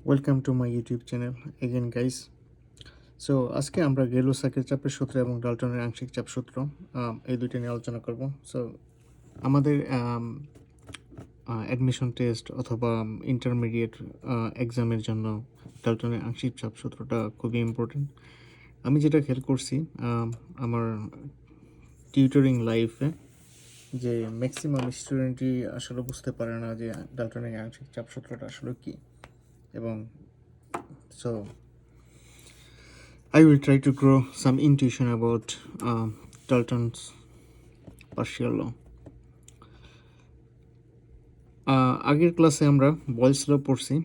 Welcome to my YouTube channel again guys. So আজকে আমরা গেলো-সাকের চাপের সূত্র এবং ডাল্টনের আংশিক চাপ সূত্র এই দুইটা নিয়ে আলোচনা করব। সো আমাদের অ্যাডমিশন টেস্ট অথবা ইন্টারমিডিয়েট এক্সামের জন্য ডাল্টনের আংশিক চাপ সূত্রটা খুবই ইম্পর্টেন্ট। আমি যেটা খেয়াল করছি আমার টিউটরিং লাইফে যে ম্যাক্সিমাম স্টুডেন্টই আসলে বুঝতে পারে না যে ডাল্টনের আংশিক চাপ সূত্রটা আসলে কী। এবং so I will try to grow some intuition about Dalton's partial law. আগের ক্লাসে আমরা বয়েলস ল পড়ছি।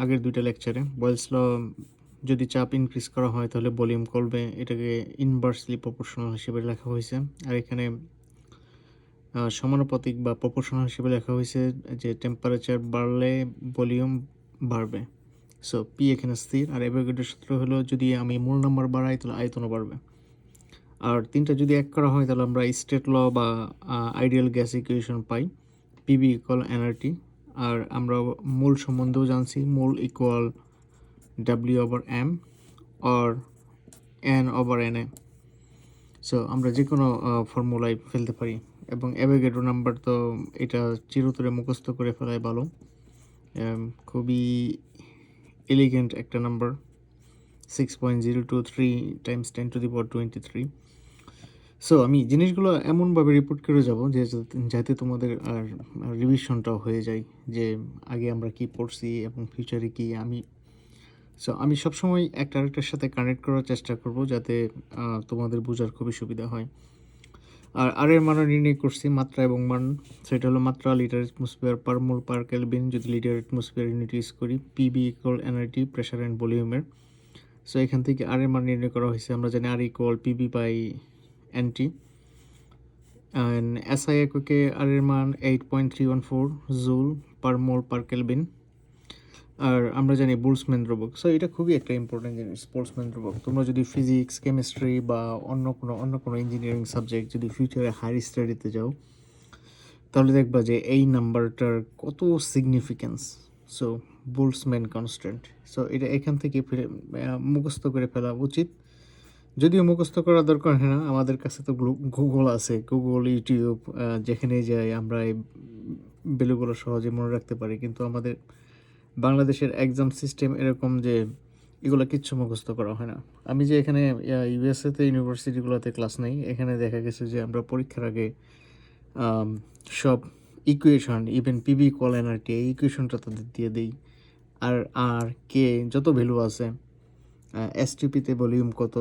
আগের দুইটা লেকচারে বয়েলস ল যদি চাপ ইনক্রিজ করা হয় তাহলে ভলিউম কমবে, এটাকে ইনভার্সলি প্রপোর্শনাল হিসেবে লেখা হয়েছে। আর এখানে সমানুপাতিক বা প্রপোর্শনাল হিসেবে লেখা হয়েছে যে টেম্পারেচার বাড়লে ভলিউম বাড়বে। সো পি এখানে স্থির, আর অ্যাভোগাড্রোর সূত্র হলো যদি আমি মূল নাম্বার বাড়াই তাহলে আয়তনও বাড়বে। আর তিনটা যদি এক করা হয় তাহলে আমরা স্টেট ল বা আইডিয়াল গ্যাস ইকুয়েশন পাই, পিবি ইকুয়াল এনআরটি। আর আমরা মোল সম্বন্ধেও জানছি, mole equal W over M আর N over N A. So আমরা যে কোনো ফর্মুলায় ফেলতে পারি, এবং অ্যাভোগাড্রো নাম্বার তো এটা চিরতরে মুখস্থ করে ফেলাই ভালো। খুবই এলিগেন্ট একটা নাম্বার, 6.023 টাইমস 10⁻23। সো আমি জিনিসগুলো এমনভাবে রিপোর্ট করে যাব যে যাতে তোমাদের আর রিভিশনটাও হয়ে যায় যে আগে আমরা কি পড়ছি এবং ফিউচারে কি। আমি সবসময় একটা আরেকটার সাথে কানেক্ট করার চেষ্টা করব যাতে তোমাদের বোঝার খুবই সুবিধা হয়। আর এর মানও নির্ণয় করছি, মাত্রা এবং মান। সেটা হলো মাত্রা লিটার অ্যাটমসফিয়ার পার মোল পার কেলভিন, যদি লিটার অ্যাটমসফিয়ার ইউনিট ইউজ করি। PB equal energy, pressure and ভলিউমের। সো এখান থেকে আর এর মান নির্ণয় করা হয়েছে। আমরা জানি R equal PV by NT. And SI এককে আর এর মান 8.314 জুল পার মোল পার কেলভিন। আর আমরা জানি বোল্টজম্যান ধ্রুবক। সো এটা খুবই একটা ইম্পর্টেন্ট জিনিস, বোল্টজম্যান ধ্রুবক। তোমরা যদি ফিজিক্স, কেমিস্ট্রি বা অন্য কোনো ইঞ্জিনিয়ারিং সাবজেক্ট যদি ফিউচারে হায়ার স্টাডিতে যাও তাহলে দেখবা যে এই নাম্বারটার কত significance. So Boltzmann constant. So এটা এখান থেকে মুখস্থ করে ফেলা উচিত, যদিও মুখস্থ করার দরকার হয় না। আমাদের কাছে তো গুগল আছে, গুগল, ইউটিউব, যেখানেই যাই আমরা এই ভ্যালুগুলো সহজে মনে রাখতে পারি। কিন্তু আমাদের বাংলাদেশের এক্সাম সিস্টেম এরকম যে এগুলো কিচ্ছু মুখস্থ করা হয় না। আমি যে এখানে ইউএসএতে ইউনিভার্সিটিগুলোতে ক্লাস নেই, এখানে দেখা গেছে যে আমরা পরীক্ষার আগে সব equation, even PB equal nRT, এই ইকুয়েশনটা তাদের দিয়ে দিই। আর কে যত ভ্যালু আছে, এসটিপিতে ভলিউম কত,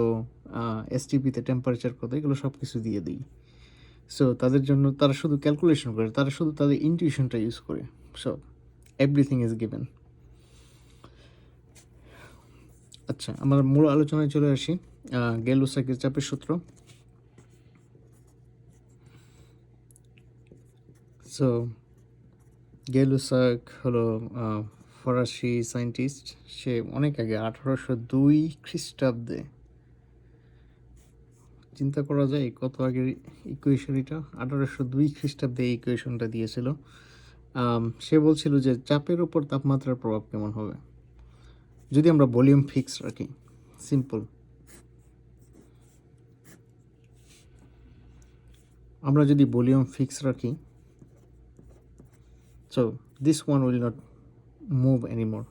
এসটিপিতে টেম্পারেচার কত, এগুলো সব কিছু দিয়ে দিই। সো তাদের জন্য তারা শুধু ক্যালকুলেশন করে, তারা শুধু তাদের ইনটিউশনটা ইউজ করে। So everything is given. আচ্ছা, আমরা মূল আলোচনায় চলে আসি। গেলো-সাকের চাপের সূত্র। সো গেলো-সাক হলো ফরাসি সায়েন্টিস্ট। সে অনেক আগে 1802 খ্রিস্টাব্দে, চিন্তা করা যায় কত আগের ইকুয়েশন এটা, 1802 খ্রিস্টাব্দে এই ইকুয়েশনটা দিয়েছিল। সে বলছিল যে চাপের উপর তাপমাত্রার প্রভাব কেমন হবে যদি আমরা ভলিউম ফিক্স রাখি। সিম্পল, আমরা যদি ভলিউম ফিক্স রাখি, so this one will not move anymore.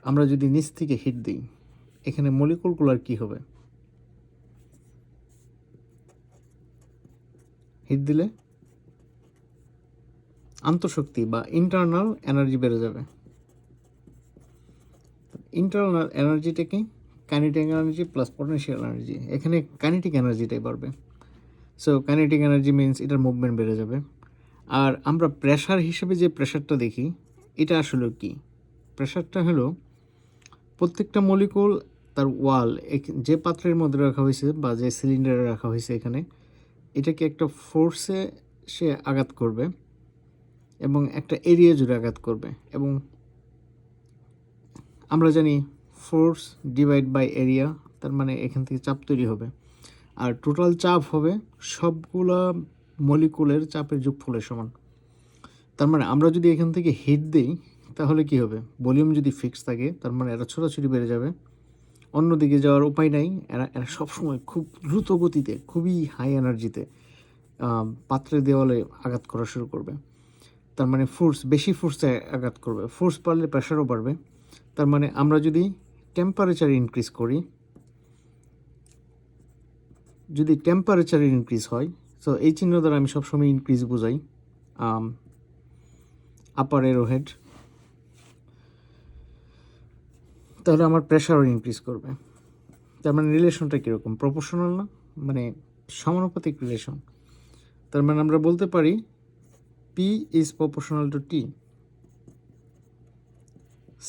আমরা যদি নিচ থেকে হিট দিই, এখানে মলিকুলগুলোর কি হবে? হিট দিলে আন্তঃশক্তি বা ইন্টারনাল এনার্জি বেড়ে যাবে। ইন্টারনাল এনার্জিটা কি? Kinetic energy plus potential energy. এখানে কাইনেটিক এনার্জিটাই বাড়বে। সো কাইনেটিক এনার্জি মিনস এটার মুভমেন্ট বেড়ে যাবে। আর আমরা প্রেশার হিসেবে যে প্রেশারটা দেখি, এটা আসলে কি? প্রেশারটা হলো প্রত্যেকটা মলিকুল তার ওয়াল, যে পাত্রের মধ্যে রাখা হয়েছে বা যে সিলিন্ডারে রাখা হয়েছে, এখানে এটাকে একটা ফোর্সে সে আঘাত করবে এবং একটা এরিয়া জুড়ে আঘাত করবে। এবং আমরা জানি ফোর্স ডিভাইড বাই এরিয়া, তার মানে এখান থেকে চাপ তৈরি হবে। আর টোটাল চাপ হবে সবগুলা মলিকুলের চাপের যোগফলের সমান। তার মানে আমরা যদি এখান থেকে হিট দিই তাহলে কি হবে? ভলিউম যদি ফিক্স থাকে তার মানে এরা ছোটাছুটি বেড়ে যাবে। অন্যদিকে যাওয়ার উপায় নাই। এরা এরা সবসময় খুব দ্রুত গতিতে, খুবই হাই এনার্জিতে পাত্রের দেওয়ালে আঘাত করা শুরু করবে। তার মানে বেশি ফোর্সে আঘাত করবে। ফোর্স বাড়লে প্রেশারও বাড়বে। তার মানে আমরা যদি টেম্পারেচার ইনক্রিজ করি, যদি টেম্পারেচারের ইনক্রিজ হয়, সো এই চিহ্ন দ্বারা আমি সবসময় ইনক্রিজ বোঝাই। আপার এরোহেড, তাহলে আমার প্রেশারও ইনক্রিজ করবে। তার মানে রিলেশনটা কীরকম? প্রপোর্শনাল না? মানে সমানুপাতিক রিলেশন। তার মানে আমরা বলতে পারি P is proportional to T.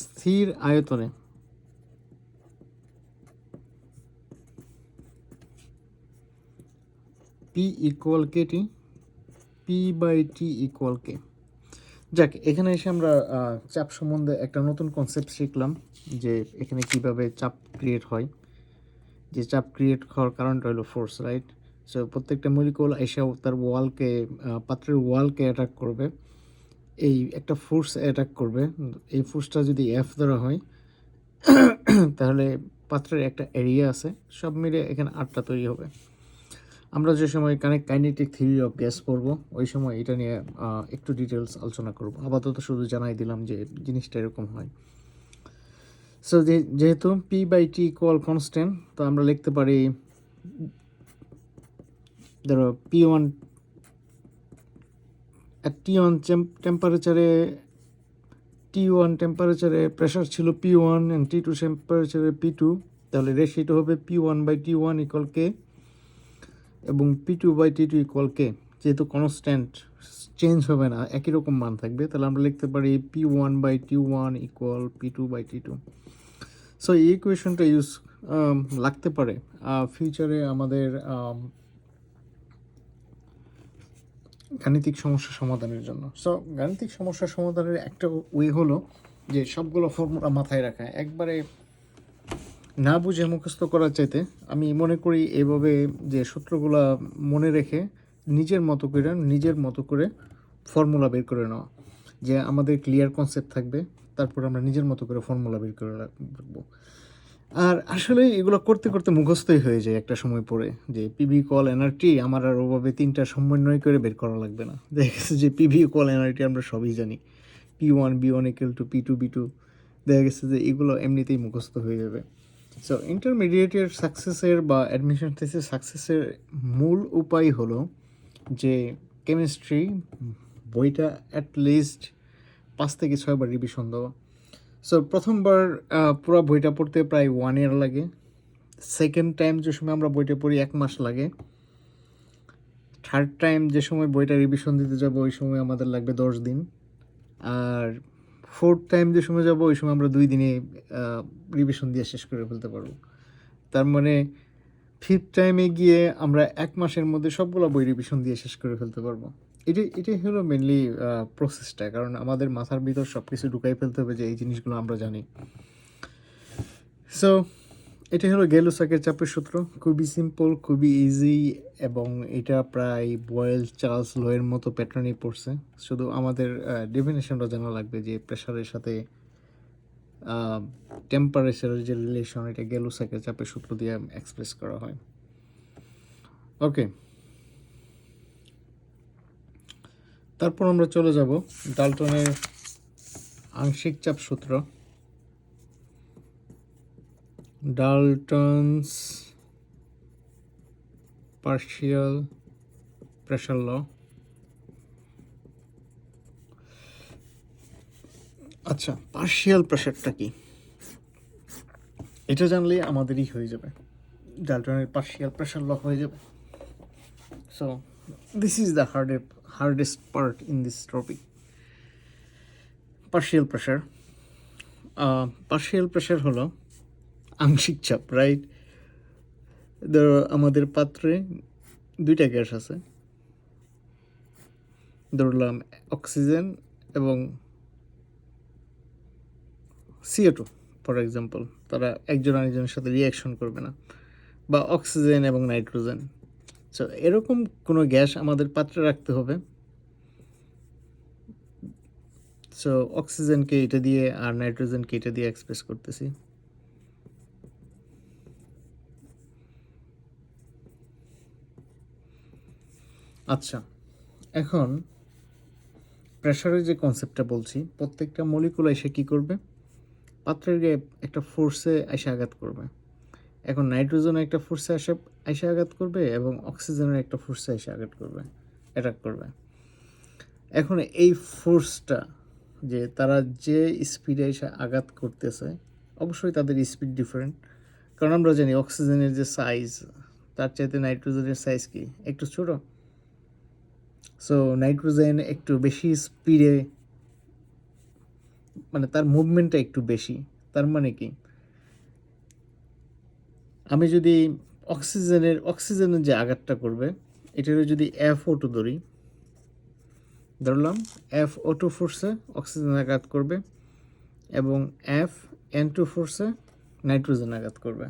স্থির আয়তনে P equal K T, P by T equal K. যাক, এখানে এসে আমরা চাপ সম্বন্ধে একটা নতুন কনসেপ্ট শিখলাম, যে এখানে কিভাবে চাপ ক্রিয়েট হয়। যে চাপ ক্রিয়েট হওয়ার কারণটা হলো ফোর্স, রাইট? সো প্রত্যেকটা মলিকুল এসে তার ওয়ালকে, পাত্রের ওয়ালকে অ্যাটাক করবে। এই একটা ফোর্স অ্যাটাক করবে। এই ফোর্সটা যদি এফ ধরা হয় তাহলে পাত্রের একটা এরিয়া আছে, সব মিলে এখানে 8টা তৈরি হবে। আমরা যে সময় কাইনেটিক থিওরি অফ গ্যাস পড়বো, ওই সময় এটা নিয়ে একটু ডিটেলস আলোচনা করব। আপাতত শুধু জানাই দিলাম যে জিনিসটা এরকম হয়। সো যেহেতু P by T equal constant, তো আমরা লিখতে পারি, ধরো পি ওয়ান টি ওয়ান টেম্পারেচারে প্রেশার ছিল P one and T two টেম্পারেচারে পি টু, তাহলে রেশিওটা হবে P one by T one equal K, এবং P two by T two equal K. যেহেতু কনস্ট্যান্ট, চেঞ্জ হবে না, একই রকম মান থাকবে, তাহলে আমরা লিখতে পারি P one by T one equal P two by T two. So এই ইকুয়েশনটা ইউজ লাগতে পারে ফিউচারে আমাদের গাণিতিক সমস্যা সমাধানের জন্য। সো গাণিতিক সমস্যা সমাধানের একটা ওয়ে হলো যে সবগুলো ফর্মুলা মাথায় রাখা। একবারে না বুঝে মুখস্থ করার চাইতে আমি মনে করি এভাবে যে সূত্রগুলো মনে রেখে নিজের মতো করে ফর্মুলা বের করে নেওয়া, যে আমাদের ক্লিয়ার কনসেপ্ট থাকবে, তারপর আমরা নিজের মতো করে ফর্মুলা বের করে রাখবো। আর আসলে এগুলো করতে করতে মুখস্থই হয়ে যায় একটা সময় পরে, যে পিভি কল এনআরটি আমার আর ওভাবে 3টা সমন্বয় করে বের করা লাগবে না। দেখা গেছে যে পিভি কল এনআরটি আমরা সবই জানি, P1 B1 equal to P2 B2, দেখা গেছে যে এগুলো এমনিতেই মুখস্থ হয়ে যাবে। সো ইন্টারমিডিয়েটের সাকসেসের বা অ্যাডমিশন টেস্টের সাকসেসের মূল উপায় হলো যে কেমিস্ট্রি বইটা অ্যাটলিস্ট 5 থেকে 6 বার রিভিশন দেওয়া। সো প্রথমবার পুরো বইটা পড়তে প্রায় 1 ইয়ার লাগে। সেকেন্ড টাইম যে সময় আমরা বইটা পড়ি 1 মাস লাগে। থার্ড টাইম যে সময় বইটা রিভিশন দিতে যাব ওই সময় আমাদের লাগবে 10 দিন। আর ফোর্থ টাইম যে সময় যাব ওই সময় আমরা 2 দিনে রিভিশন দিয়ে শেষ করে ফেলতে পারবো। তার মানে ফিফথ টাইমে গিয়ে আমরা 1 মাসের মধ্যে সবগুলো বই রিভিশন দিয়ে শেষ করে ফেলতে পারবো। এটাই হলো মেনলি প্রসেসটা, কারণ আমাদের মাথার ভিতর সব কিছু ঢুকাই ফেলতে হবে যে এই জিনিসগুলো আমরা জানি। সো এটাই হলো গেলুসাকের চাপের সূত্র। খুবই সিম্পল, খুবই ইজি, এবং এটা প্রায় বয়েল চার্লস লয়ের মতো প্যাটার্নই পড়ছে। শুধু আমাদের ডেফিনেশনটা জানা লাগবে যে প্রেশারের সাথে টেম্পারেচারের যে রিলেশন, এটা গেলুসাকের চাপের সূত্র দিয়ে এক্সপ্রেস করা হয়। ওকে, তারপর আমরা চলে যাব ডাল্টনের আংশিক চাপ সূত্র, ডাল্টনস পার্শিয়াল প্রেশার ল। আচ্ছা, পার্শিয়াল প্রেশারটা কি, এটা জানলে আমাদেরই হয়ে যাবে, ডাল্টনের পার্শিয়াল প্রেশার ল হয়ে যাবে। So this is the hardest part in this topic, partial pressure. Partial pressure হলো আংশিক চাপ, রাইট? ধরো আমাদের পাত্রে 2টা গ্যাস আছে, ধরলাম অক্সিজেন এবং CO2 ফর এক্সাম্পল। তারা একজন আরেকজনের সাথে রিয়াকশন করবে না, বা অক্সিজেন এবং নাইট্রোজেন। সো এরকম কোনো গ্যাস আমাদের পাত্রে রাখতে হবে। সো অক্সিজেনকে এটা দিয়ে আর নাইট্রোজেনকে এটা দিয়ে এক্সপ্রেস করতেছি। আচ্ছা, এখন প্রেশারের যে কনসেপ্টটা বলছি, প্রত্যেকটা মলিকুল এসে কী করবে, পাত্রের গায়ে একটা ফোর্সে এসে আঘাত করবে। এখন নাইট্রোজেনের একটা ফোর্সে এসে আঘাত করবে এবং অক্সিজেনের একটা ফোর্সে এসে আঘাত করবে, অ্যাটাক করবে। এখন এই ফোর্সটা যে তারা যে স্পিডে এসে আঘাত করতেছে, অবশ্যই তাদের স্পিড ডিফারেন্ট, কারণ আমরা জানি অক্সিজেনের যে সাইজ তার চাইতে নাইট্রোজেনের সাইজ কি একটু ছোট। সো নাইট্রোজেন একটু বেশি স্পিডে, মানে তার মুভমেন্টটা একটু বেশি। তার মানে কি, আমি যদি অক্সিজেনের যে আঘাতটা করবে এটারও যদি FO2 ধরলাম, FO2 ফোর্সে অক্সিজেন আঘাত করবে এবং FN2 ফোর্সে নাইট্রোজেন আঘাত করবে।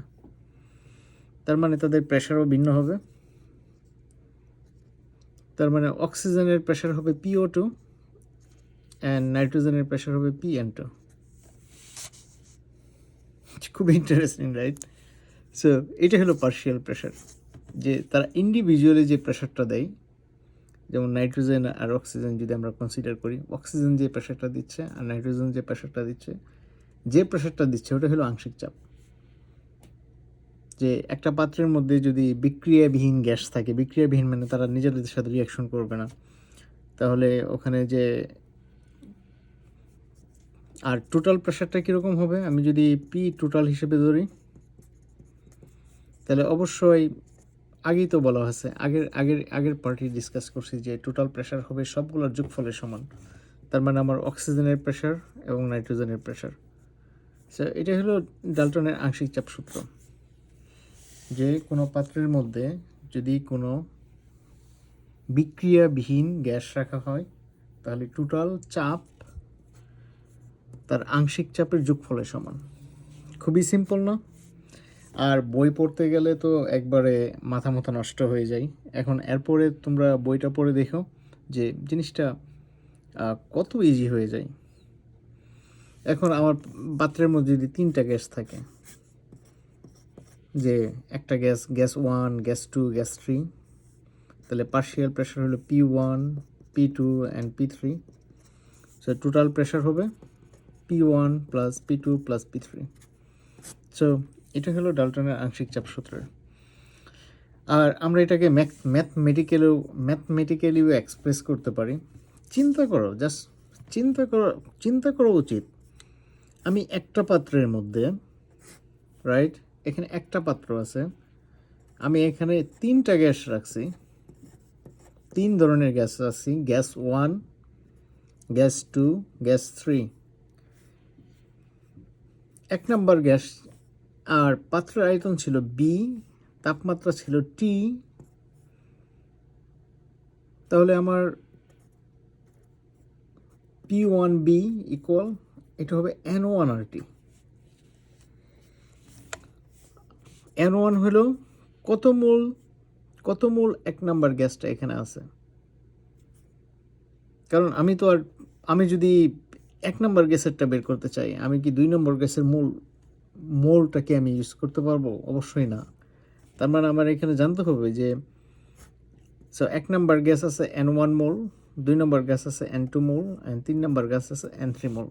তার মানে তাদের প্রেশারও ভিন্ন হবে। তার মানে অক্সিজেনের প্রেশার হবে PO2 অ্যান্ড নাইট্রোজেনের প্রেশার হবে PN2। খুব ইন্টারেস্টিং, রাইট? সো এটা হলো পার্শিয়াল প্রেশার, যে তারা ইন্ডিভিজুয়ালি যে প্রেশারটা দেয়। যেমন নাইট্রোজেন আর অক্সিজেন যদি আমরা কনসিডার করি, অক্সিজেন যে প্রেশারটা দিচ্ছে আর নাইট্রোজেন যে প্রেশারটা দিচ্ছে ওটা হলো আংশিক চাপ। যে একটা পাত্রের মধ্যে যদি বিক্রিয়াবিহীন গ্যাস থাকে, বিক্রিয়াবিহীন মানে তারা নিজেদের সাথে রিয়াকশন করবে না, তাহলে ওখানে যে আর টোটাল প্রেশারটা কীরকম হবে, আমি যদি পি টোটাল হিসেবে ধরি, তাহলে অবশ্যই আগেই তো বলা হয়েছে, আগের পার্টি ডিসকাস করছি যে টোটাল প্রেশার হবে সবগুলোর যোগফলের সমান। তার মানে আমার অক্সিজেনের প্রেশার এবং নাইট্রোজেনের প্রেশার। সো এটা হলো ডাল্টনের আংশিক চাপ সূত্র, যে কোনো পাত্রের মধ্যে যদি কোনো বিক্রিয়াবিহীন গ্যাস রাখা হয় তাহলে টোটাল চাপ তার আংশিক চাপের যোগফলের সমান। খুবই সিম্পল না? আর বই পড়তে গেলে তো একবারে মাথা নষ্ট হয়ে যায়। এখন এরপরে তোমরা বইটা পড়ে দেখো যে জিনিসটা কত ইজি হয়ে যায়। এখন আমার পাত্রের মধ্যে যদি 3টা গ্যাস থাকে, যে একটা গ্যাস 1, গ্যাস 2, গ্যাস 3, তাহলে পার্শিয়াল প্রেশার হলো P1, P2 and P3। So total pressure হবে P1 plus P2 plus P3। So এটা হলো ডাল্টনের আংশিক চাপ সূত্রের। আর আমরা এটাকে ম্যাথমেটিক্যালিও এক্সপ্রেস করতে পারি। চিন্তা করো, জাস্ট চিন্তা করা উচিত। আমি একটা পাত্রের মধ্যে, রাইট, এখানে একটা পাত্র আছে, আমি এখানে 3টা গ্যাস রাখছি, 3 ধরনের গ্যাস রাখছি, গ্যাস 1, গ্যাস 2, গ্যাস 3। 1 নম্বর গ্যাস, আর পাত্রের আয়তন ছিল B, তাপমাত্রা ছিল T, তাহলে আমার P1B ইকুয়াল, এটা হবে N1RT। N1 হলো কত মোল 1 নাম্বার গ্যাসটা এখানে আছে। কারণ আমি যদি 1 নাম্বার গ্যাসেরটা বের করতে চাই, আমি কি 2 নম্বর গ্যাসের মোলটাকে আমি ইউজ করতে পারবো? অবশ্যই না। তার মানে আমার এখানে জানতে হবে যে 1 নাম্বার গ্যাস আছে N1 মোল, 2 নম্বর গ্যাস আছে N2 mole, and 3 number gas আছে N3 মোল।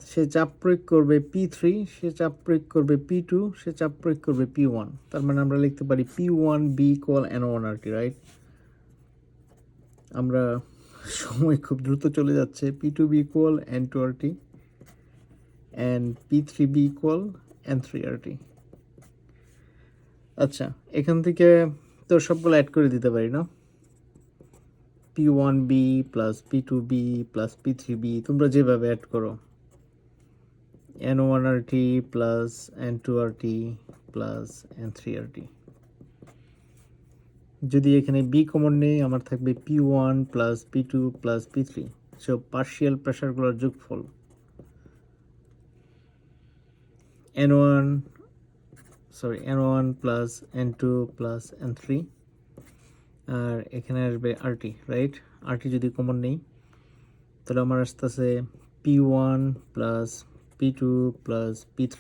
সে চাপ প্রয়োগ করবে P3, সে চাপ প্রয়োগ করবে P2, সে চাপ প্রয়োগ করবে P1। তার মানে আমরা লিখতে পারি P1B ইকুয়াল N1RT, রাইট? আমরা সময় খুব দ্রুত চলে যাচ্ছে। P2B equal N2RT and P3B equal N3RT। আচ্ছা, এখান থেকে তো সবগুলো অ্যাড করে দিতে পারি না? P1B plus P2B plus P3B, তোমরা যেভাবে অ্যাড করো, N1RT plus N2RT plus N3RT। যদি এখানে B কমন নেই, আমার থাকবে P1 plus P2 plus P3। So partial প্রেশারগুলোর যোগফল N1 plus N2 plus N3, আর এখানে আসবে RT, রাইট? RT যদি কমন নেই, তাহলে আমার আসতেছে P1 plus P2 plus P3,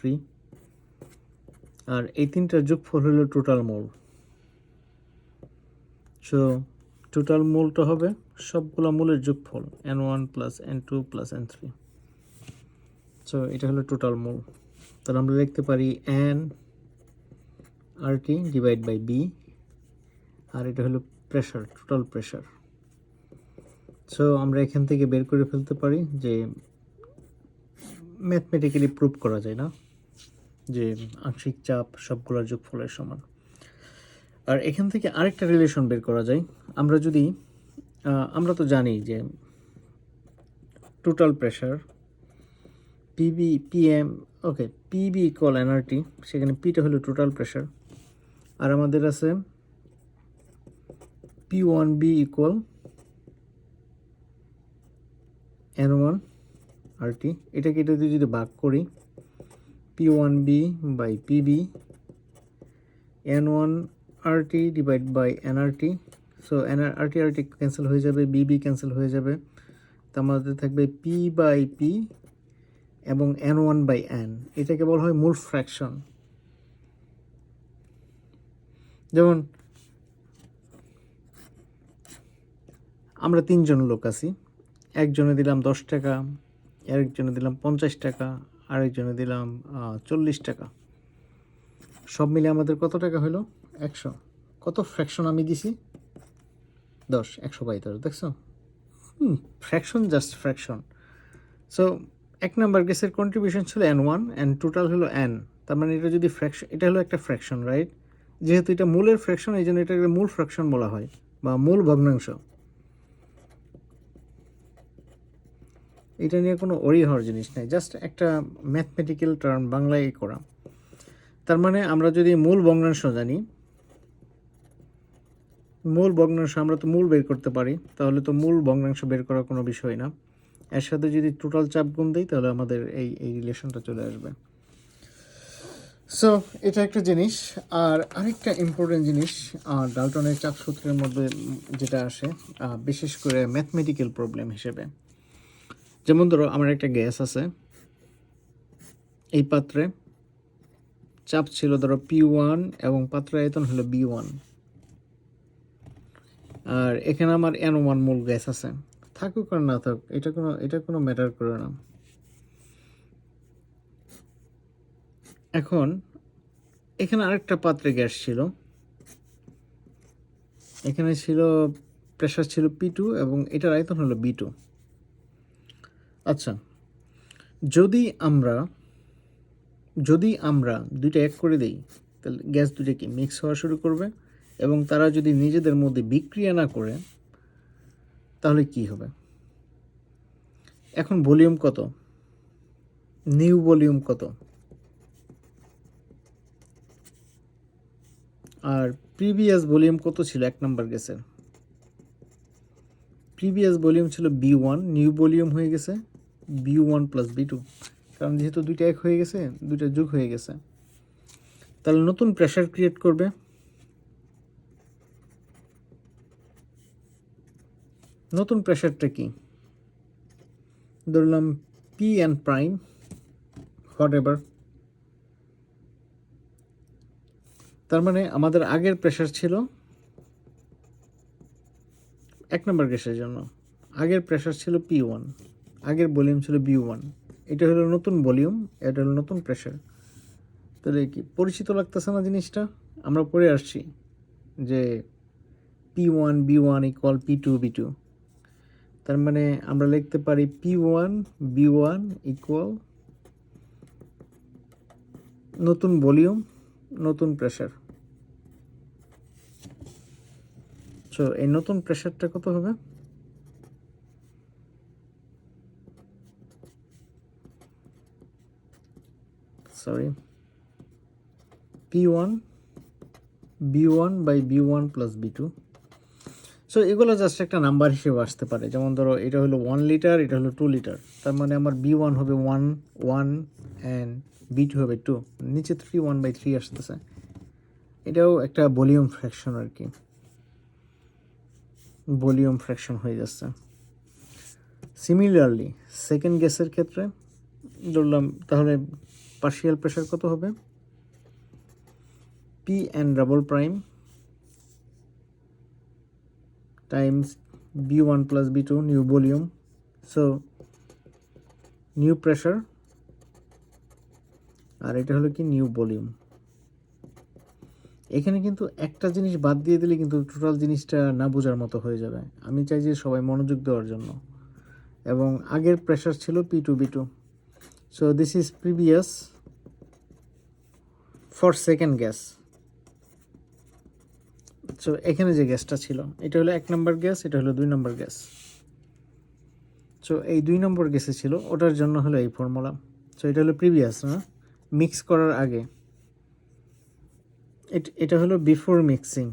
আর এই তিনটার যোগফল হলো টোটাল মোল। সো টোটাল মোলটা হবে সবগুলো মোলের যোগফল N1 plus N2 plus N3। So এটা হলো টোটাল মোল। তাহলে আমরা লিখতে পারি N RT divide by B, আর এটা হলো প্রেশার, টোটাল প্রেশার। সো আমরা এখান থেকে বের করে ফেলতে পারি যে ম্যাথমেটিক্যালি প্রুভ করা যায় না যে আংশিক চাপ সবগুলোর যোগফলের সমান। আর এখান থেকে আরেকটা রিলেশন বের করা যায়। আমরা যদি আমরা তো জানি যে টোটাল প্রেশার পিবি পিএম, ওকে, পিবি ইকুয়াল এনআরটি, সেখানে পিটা হলো টোটাল প্রেশার, আর আমাদের আছে P1B ইকুয়াল N1 RT। এটাকে এটা দিয়ে যদি ভাগ করি, P1B by PB N1 RT divide by NRT। So RT RT cancel হয়ে যাবে, BB ক্যান্সেল হয়ে যাবে, তো আমাদের থাকবে P বাই P এবং N1 বাই N। এটাকে বলা হয় মোল ফ্র্যাকশন। যেমন আমরা 3 জন লোক আছি, একজনে দিলাম 10 টাকা, আরেকজনে দিলাম 50 টাকা, আরেকজনে দিলাম 40 টাকা, সব মিলে আমাদের কত টাকা হলো? 100। কত ফ্র্যাকশন আমি দিছি? 10, 100/10, দেখছো? Fraction, just fraction. So 1 number কেসের কন্ট্রিবিউশন ছিল N1 অ্যান্ড টোটাল হলো N। তার মানে এটা যদি ফ্র্যাকশন, এটা হলো একটা ফ্র্যাকশন, রাইট? যেহেতু এটা মূলের ফ্র্যাকশন, এই জন্য এটাকে মূল ফ্র্যাকশন বলা হয় বা মূল ভগ্নাংশ। এটা নিয়ে কোনো ওরি হওয়ার জিনিস নাই, জাস্ট একটা ম্যাথমেটিক্যাল টার্ম বাংলায় করা। তার মানে আমরা যদি মূল ভগ্নাংশ জানি, মূল ভগ্নাংশ আমরা তো মূল বের করতে পারি, তাহলে তো মূল ভগ্নাংশ বের করার কোনো বিষয় না। এর সাথে যদি টোটাল চাপ গুণ দিই তাহলে আমাদের এই রিলেশনটা চলে আসবে। সো এটা একটা জিনিস। আর আরেকটা ইম্পর্টেন্ট জিনিস ডাল্টনের চাপ সূত্রের মধ্যে যেটা আসে, বিশেষ করে ম্যাথমেটিক্যাল প্রবলেম হিসেবে, যেমন ধরো আমার একটা গ্যাস আছে, এই পাত্রে চাপ ছিল ধরো P1 এবং পাত্রের আয়তন হলো B1, আর এখানে আমার N1 মোল গ্যাস আছে, থাকুক আর না থাকুক এটা কোনো ম্যাটার করে না। এখন এখানে আরেকটা পাত্রে গ্যাস ছিল, এখানে ছিল প্রেশার ছিল P2 এবং এটার আয়তন হলো B2। আচ্ছা, যদি আমরা দুইটা এক করে দিই, তাহলে গ্যাস দুটো কি মিক্স হওয়া শুরু করবে, এবং তারা যদি নিজেদের মধ্যে বিক্রিয়া না করে তাহলে কি হবে? এখন ভলিউম কত, নিউ ভলিউম কত, আর প্রিভিয়াস ভলিউম কত ছিল? 1 নাম্বার গ্যাসের প্রিভিয়াস ভলিউম ছিল B1, নিউ ভলিউম হয়ে গেছে B1 প্লাস B2, কারণ যেহেতু দুইটা এক হয়ে গেছে, দুইটা যোগ হয়ে গেছে। তাহলে নতুন প্রেশার ক্রিয়েট করবে, নতুন প্রেশারটা কি? ধরলাম Pn প্রাইম, হোয়াট এভার। তার মানে আমাদের আগের প্রেশার ছিল 1 নম্বর গ্যাসের জন্য, আগের প্রেশার ছিল P1, আগের ভলিউম ছিল B1, এটা হলো নতুন ভলিউম, এটা হলো নতুন প্রেশার। তাহলে কি পরিচিত লাগতেছে না জিনিসটা? আমরা পড়ে আসছি যে P1 B1 equal P2 B2। তার মানে আমরা লিখতে পারি P1 B1 ইকুয়াল নতুন ভলিউম নতুন প্রেশার। সো এই নতুন প্রেশারটা কত হবে? Sorry, P1 B1 by B1 plus B2। So এগুলো জাস্ট একটা নাম্বার হিসেবে আসতে পারে। যেমন ধরো এটা হলো 1 লিটার, এটা হলো 2 লিটার, তার মানে আমার B1 হবে 1 অ্যান্ড B2 হবে 2, নিচে 3 1/3 আসতেছে। এটাও একটা ভলিউম ফ্র্যাকশন আর কি, ভলিউম ফ্র্যাকশন হয়ে যাচ্ছে। সিমিলারলি সেকেন্ড গ্যাসের ক্ষেত্রে ধরলাম, তাহলে পার্শিয়াল প্রেশার কত হবে? P N double prime times B1 plus B2 new volume, so new pressure, আর এটা হলো কি নিউ ভলিউম। এখানে কিন্তু একটা জিনিস বাদ দিয়ে দিলে কিন্তু টোটাল জিনিসটা না বোঝার মতো হয়ে যাবে। আমি চাই যে সবাই মনোযোগ দেওয়ার জন্য। এবং আগের প্রেশার ছিল P2 B2, so this is previous for second gas. So এখানে যে গ্যাসটা ছিল এটা হলো 1 নম্বর গ্যাস, এটা হলো 2 নম্বর গ্যাস। সো এই 2 নম্বর গ্যাসে ছিল, ওটার জন্য হলো এই ফর্মুলা। সো এটা হলো প্রিভিয়াস, না মিক্স করার আগে। এটা হলো বিফোর মিক্সিং,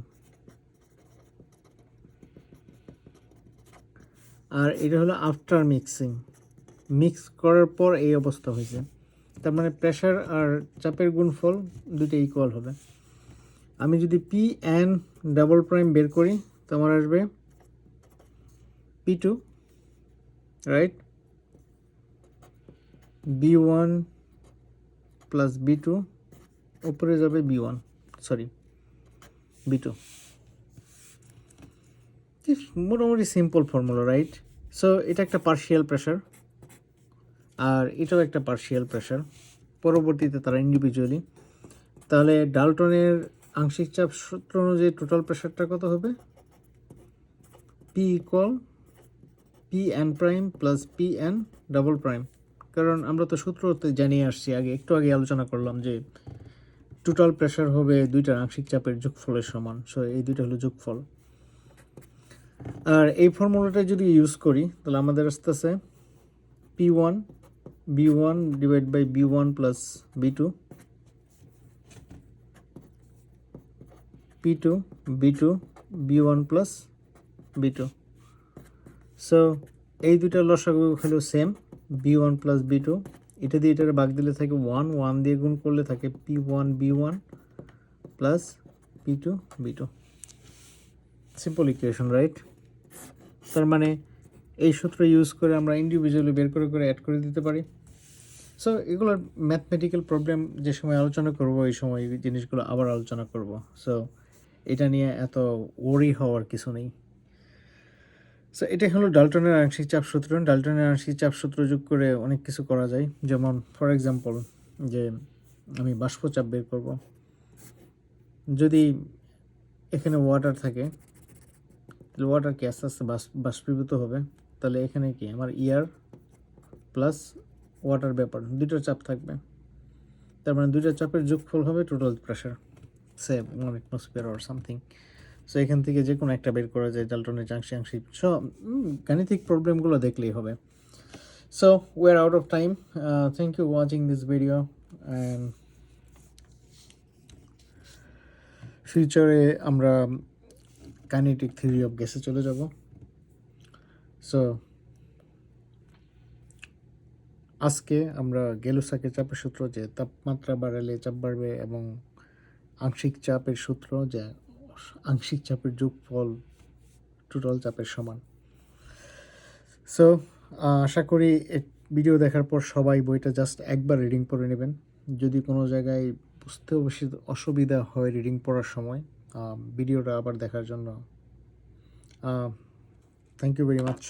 আর এটা হলো আফটার মিক্সিং। মিক্স করার পর এই অবস্থা হয়েছে, তার মানে প্রেশার আর চাপের গুণফল দুটো ইকুয়াল হবে। আমি যদি পি এন ডাবল প্রাইম বের করি তো আমার আসবে P2, right, B1 plus B2, উপরে যাবে B1, সরি B2। মোটামুটি সিম্পল ফর্মুলা, রাইট? সো এটা একটা পার্শিয়াল প্রেশার, আর এটাও একটা পার্শিয়াল প্রেশার, পরবর্তীতে তারা ইন্ডিভিজুয়ালি। তাহলে ডাল্টনের আংশিক চাপ সূত্র অনুযায়ী টোটাল প্রেশারটা কত হবে? P equal P N prime plus P N double prime. কারণ আমরা তো সূত্রতে জানিয়ে আসছি, একটু আগে আলোচনা করলাম যে টোটাল প্রেশার হবে দুইটার আংশিক চাপের যোগফলের সমান। সো এই দুইটা হলো যোগফল। আর এই ফর্মুলাটা যদি ইউজ করি তাহলে আমাদের আসতেছে P1 B1 divide by B1 plus B2, P2 B2 B1 plus B2। So এই দুইটা লসাগু হলো সেম, B1 প্লাস B2। এটা দিয়ে এটার ভাগ দিলে থাকে 1 দিয়ে গুণ করলে থাকে P1 B1 plus P2 B2। Simple equation, right? তার মানে এই সূত্র ইউজ করে আমরা ইন্ডিভিজুয়ালি বের করে করে অ্যাড করে দিতে পারি। সো এগুলোর ম্যাথমেটিক্যাল প্রবলেম যে সময় আলোচনা করব এই সময় এই জিনিসগুলো আবার আলোচনা করব। সো এটা নিয়ে এত ওয়ারি হওয়ার কিছু নেই। সো এটা হলো ডাল্টনের আংশিক চাপ সূত্র। ডাল্টনের আংশিক চাপ সূত্র যোগ করে অনেক কিছু করা যায়, যেমন ফর এক্সাম্পল যে আমি বাষ্পচাপ বের করব। যদি এখানে ওয়াটার থাকে তাহলে ওয়াটার কি আস্তে আস্তে বাষ্পীভূত হবে, তাহলে এখানে কি আমার এয়ার প্লাস ওয়াটার ব্যাপার দুটোর চাপ থাকবে, তার মানে দুইটা চাপের যোগফল হবে total pressure, say 1 atmosphere or something. So এখান থেকে যে কোনো একটা বের করা যায় ডাল্টনের আংশিক। সো গাণিতিক প্রবলেমগুলো দেখলেই হবে। So we are out of time. Thank you watching this video, and ফিউচারে আমরা কাইনেটিক থিওরি অফ গ্যাসে চলে যাব। সো আজকে আমরা গেলুসাকের চাপের সূত্র, যে তাপমাত্রা বাড়ালে চাপ বাড়বে, এবং আংশিক চাপের সূত্র, যে আংশিক চাপের যোগফল টোটাল চাপের সমান। সো আশা করি ভিডিও দেখার পর সবাই বইটা জাস্ট একবার রিডিং পড়ে নেবেন। যদি কোনো জায়গায় বুঝতে অসুবিধা হয় রিডিং পড়ার সময়, ভিডিওটা আবার দেখার জন্য থ্যাংক ইউ ভেরি মাচ।